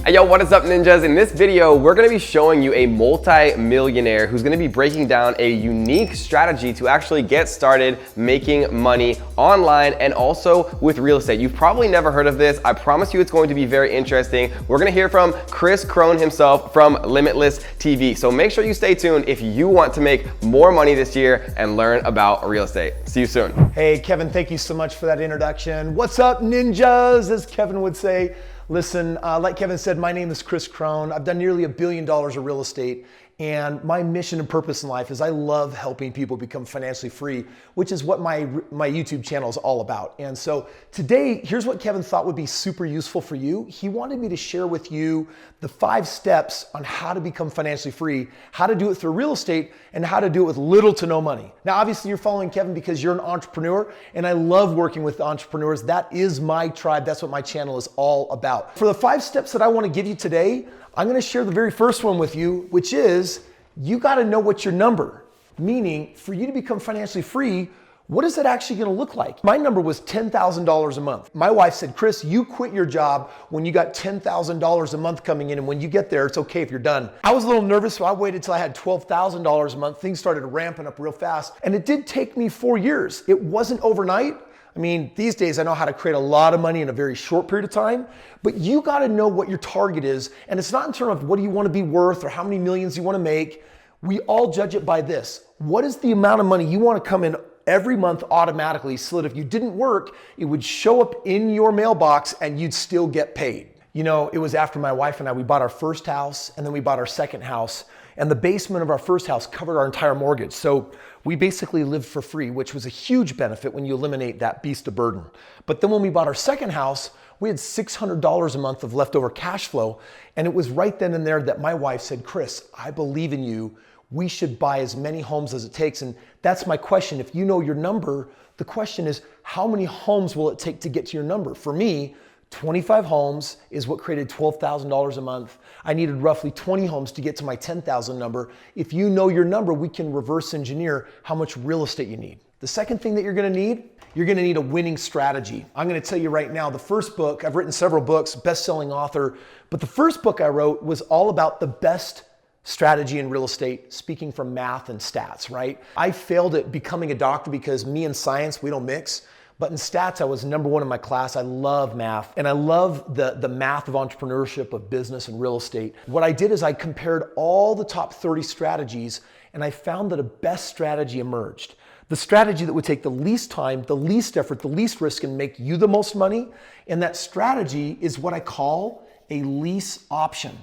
Hey yo, what is up ninjas? In this video, we're gonna be showing you a multi-millionaire who's gonna be breaking down a unique strategy to actually get started making money online and also with real estate. You've probably never heard of this. I promise you it's going to be very interesting. We're gonna hear from Kris Krohn himself from Limitless TV. So make sure you stay tuned if you want to make more money this year and learn about real estate. See you soon. Hey Kevin, thank you so much for that introduction. What's up ninjas, as Kevin would say. Listen, like Kevin said, my name is Kris Krohn. I've done nearly $1 billion of real estate, and my mission and purpose in life is I love helping people become financially free, which is what my YouTube channel is all about. And so today, here's what Kevin thought would be super useful for you. He wanted me to share with you the 5 steps on how to become financially free, how to do it through real estate, and how to do it with little to no money. Now, obviously you're following Kevin because you're an entrepreneur, and I love working with entrepreneurs. That is my tribe. That's what my channel is all about. For the 5 steps that I want to give you today, I'm going to share the very first one with you, which is you got to know what's your number. Meaning, for you to become financially free, what is it actually going to look like? My number was $10,000 a month. My wife said, Kris, you quit your job when you got $10,000 a month coming in, and when you get there, it's okay if you're done. I was a little nervous, so I waited till I had $12,000 a month. Things started ramping up real fast, and it did take me 4 years. It wasn't overnight. I mean, these days I know how to create a lot of money in a very short period of time, but you got to know what your target is. And it's not in terms of what do you want to be worth or how many millions you want to make. We all judge it by this. What is the amount of money you want to come in every month automatically so that if you didn't work, it would show up in your mailbox and you'd still get paid? You know, it was after my wife and I, we bought our first house and then we bought our second house, and the basement of our first house covered our entire mortgage. So we basically lived for free, which was a huge benefit when you eliminate that beast of burden. But then when we bought our second house, we had $600 a month of leftover cash flow. And it was right then and there that my wife said, Kris, I believe in you. We should buy as many homes as it takes. And that's my question. If you know your number, the question is, how many homes will it take to get to your number? For me, 25 homes is what created $12,000 a month. I needed roughly 20 homes to get to my 10,000 number. If you know your number, we can reverse engineer how much real estate you need. The second thing that you're going to need a winning strategy. I'm going to tell you right now, the first book, I've written several books, best-selling author, but the first book I wrote was all about the best strategy in real estate, speaking from math and stats, right? I failed at becoming a doctor because me and science, we don't mix. But in stats, I was number 1 in my class. I love math, and I love the math of entrepreneurship, of business and real estate. What I did is I compared all the top 30 strategies, and I found that a best strategy emerged. The strategy that would take the least time, the least effort, the least risk, and make you the most money. And that strategy is what I call a lease option,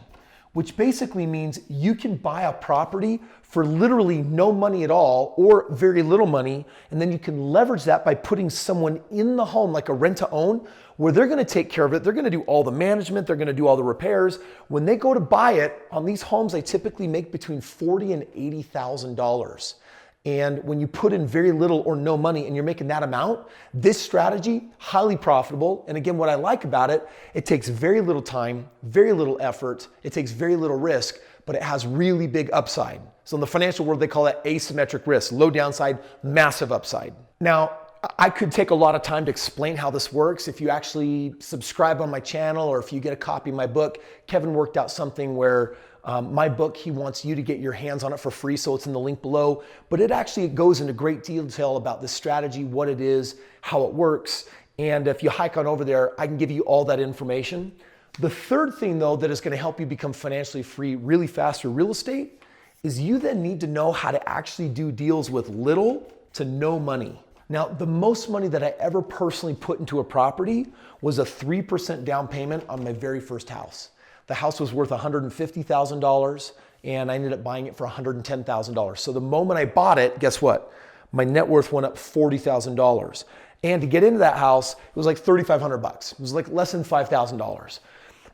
which basically means you can buy a property for literally no money at all or very little money, and then you can leverage that by putting someone in the home, like a rent-to-own, where they're going to take care of it. They're going to do all the management. They're going to do all the repairs. When they go to buy it, on these homes, they typically make between $40,000 and $80,000. And when you put in very little or no money and you're making that amount, this strategy, highly profitable. And again, what I like about it, it takes very little time, very little effort. It takes very little risk, but it has really big upside. So in the financial world, they call that asymmetric risk, low downside, massive upside. Now, I could take a lot of time to explain how this works. If you actually subscribe on my channel or if you get a copy of my book, Kevin worked out something where my book, he wants you to get your hands on it for free, so it's in the link below. But it goes into great detail about this strategy, what it is, how it works. And if you hike on over there, I can give you all that information. The third thing, though, that is going to help you become financially free really fast through real estate is you then need to know how to actually do deals with little to no money. Now, the most money that I ever personally put into a property was a 3% down payment on my very first house. The house was worth $150,000 and I ended up buying it for $110,000. So the moment I bought it, guess what? My net worth went up $40,000. And to get into that house, it was like $3,500. It was like less than $5,000.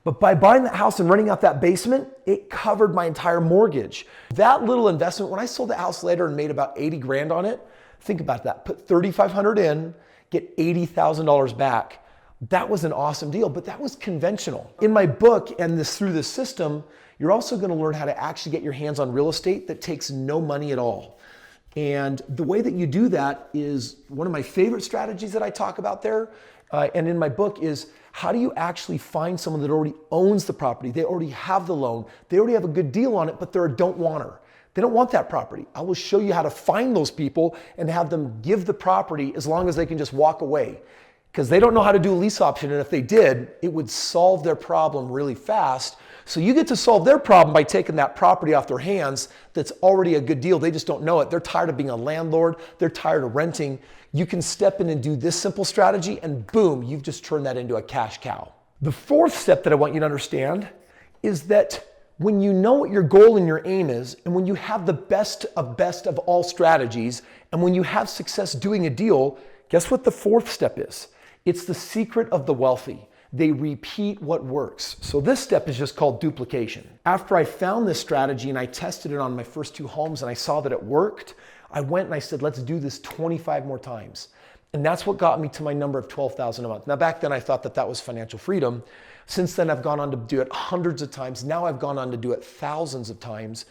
But by buying that house and renting out that basement, it covered my entire mortgage. That little investment, when I sold the house later and made about 80 grand on it, think about that. Put $3,500 in, get $80,000 back. That was an awesome deal, but that was conventional. In my book and through this system, you're also going to learn how to actually get your hands on real estate that takes no money at all. And the way that you do that is one of my favorite strategies that I talk about there and in my book is How do you actually find someone that already owns the property? They already have the loan. They already have a good deal on it, but they're a don't wanter. They don't want that property. I will show you how to find those people and have them give the property as long as they can just walk away. Because they don't know how to do a lease option, and if they did, it would solve their problem really fast. So you get to solve their problem by taking that property off their hands that's already a good deal. They just don't know it. They're tired of being a landlord. They're tired of renting. You can step in and do this simple strategy, and boom, you've just turned that into a cash cow. The fourth step that I want you to understand is that when you know what your goal and your aim is, and when you have the best of all strategies, and when you have success doing a deal, guess what the fourth step is? It's the secret of the wealthy. They repeat what works. So this step is just called duplication. After I found this strategy and I tested it on my first 2 homes and I saw that it worked, I went and I said, let's do this 25 more times. And that's what got me to my number of $12,000 a month. Now back then I thought that that was financial freedom. Since then I've gone on to do it hundreds of times. Now I've gone on to do it thousands of times.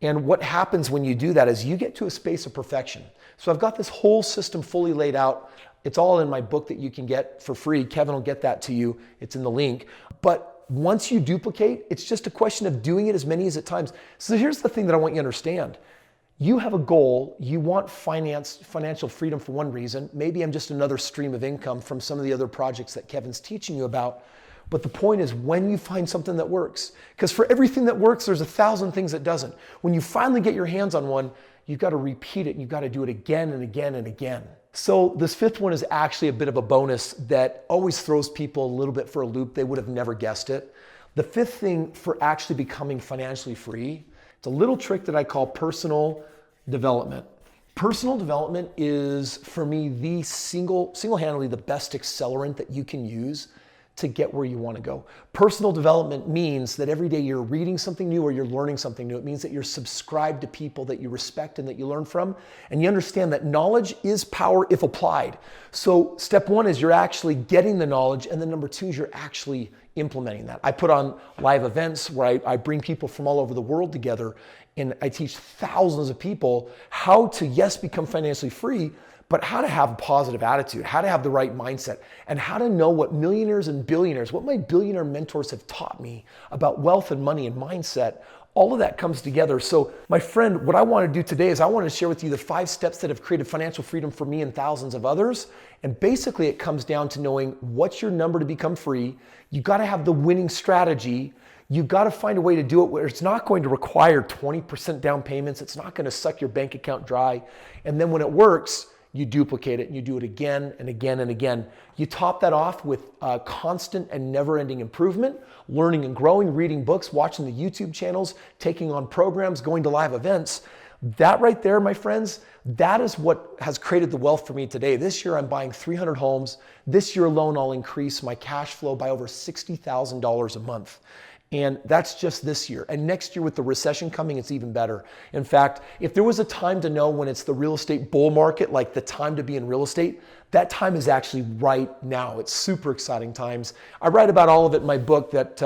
And what happens when you do that is you get to a space of perfection. So I've got this whole system fully laid out. It's all in my book that you can get for free. Kevin will get that to you. It's in the link. But once you duplicate, it's just a question of doing it as many as at times. So here's the thing that I want you to understand. You have a goal. You want financial freedom for one reason. Maybe I'm just another stream of income from some of the other projects that Kevin's teaching you about. But the point is when you find something that works, because for everything that works, there's 1,000 things that doesn't. When you finally get your hands on one, you've got to repeat it and you've got to do it again and again and again. So this fifth one is actually a bit of a bonus that always throws people a little bit for a loop. They would have never guessed it. The fifth thing for actually becoming financially free, it's a little trick that I call personal development. Personal development is, for me, the single-handedly the best accelerant that you can use to get where you want to go. Personal development means that every day you're reading something new or you're learning something new. It means that you're subscribed to people that you respect and that you learn from. And you understand that knowledge is power if applied. So step one is you're actually getting the knowledge. And then number two is you're actually implementing that. I put on live events where I bring people from all over the world together and I teach thousands of people how to, yes, become financially free, but how to have a positive attitude, how to have the right mindset, and how to know what millionaires and billionaires, what my billionaire mentors have taught me about wealth and money and mindset. All of that comes together. So my friend, what I want to do today is I want to share with you the 5 steps that have created financial freedom for me and thousands of others. And basically it comes down to knowing what's your number to become free. You got to have the winning strategy. You've got to find a way to do it where it's not going to require 20% down payments. It's not going to suck your bank account dry. And then when it works, you duplicate it and you do it again and again and again. You top that off with constant and never-ending improvement, learning and growing, reading books, watching the YouTube channels, taking on programs, going to live events. That right there, my friends, that is what has created the wealth for me today. This year, I'm buying 300 homes. This year alone, I'll increase my cash flow by over $60,000 a month. And that's just this year. And next year with the recession coming, it's even better. In fact, if there was a time to know when it's the real estate bull market, like the time to be in real estate, that time is actually right now. It's super exciting times. I write about all of it in my book that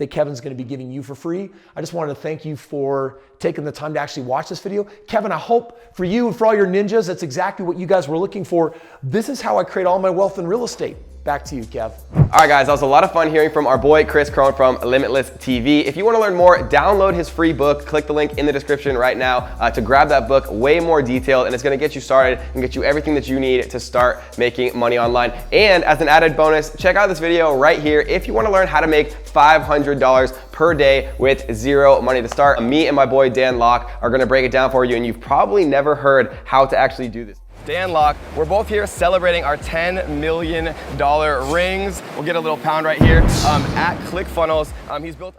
Kevin's going to be giving you for free. I just wanted to thank you for taking the time to actually watch this video. Kevin, I hope for you and for all your ninjas, that's exactly what you guys were looking for. This is how I create all my wealth in real estate. Back to you, Kev. All right, guys, that was a lot of fun hearing from our boy Kris Krohn from Limitless TV. If you want to learn more, download his free book. Click the link in the description right now to grab that book, way more detailed, and it's going to get you started and get you everything that you need to start making money online. And as an added bonus, check out this video right here if you want to learn how to make $500 per day with zero money to start. Me and my boy Dan Locke are going to break it down for you, and you've probably never heard how to actually do this. Dan Locke, we're both here celebrating our $10 million rings. We'll get a little pound right here at ClickFunnels. He's built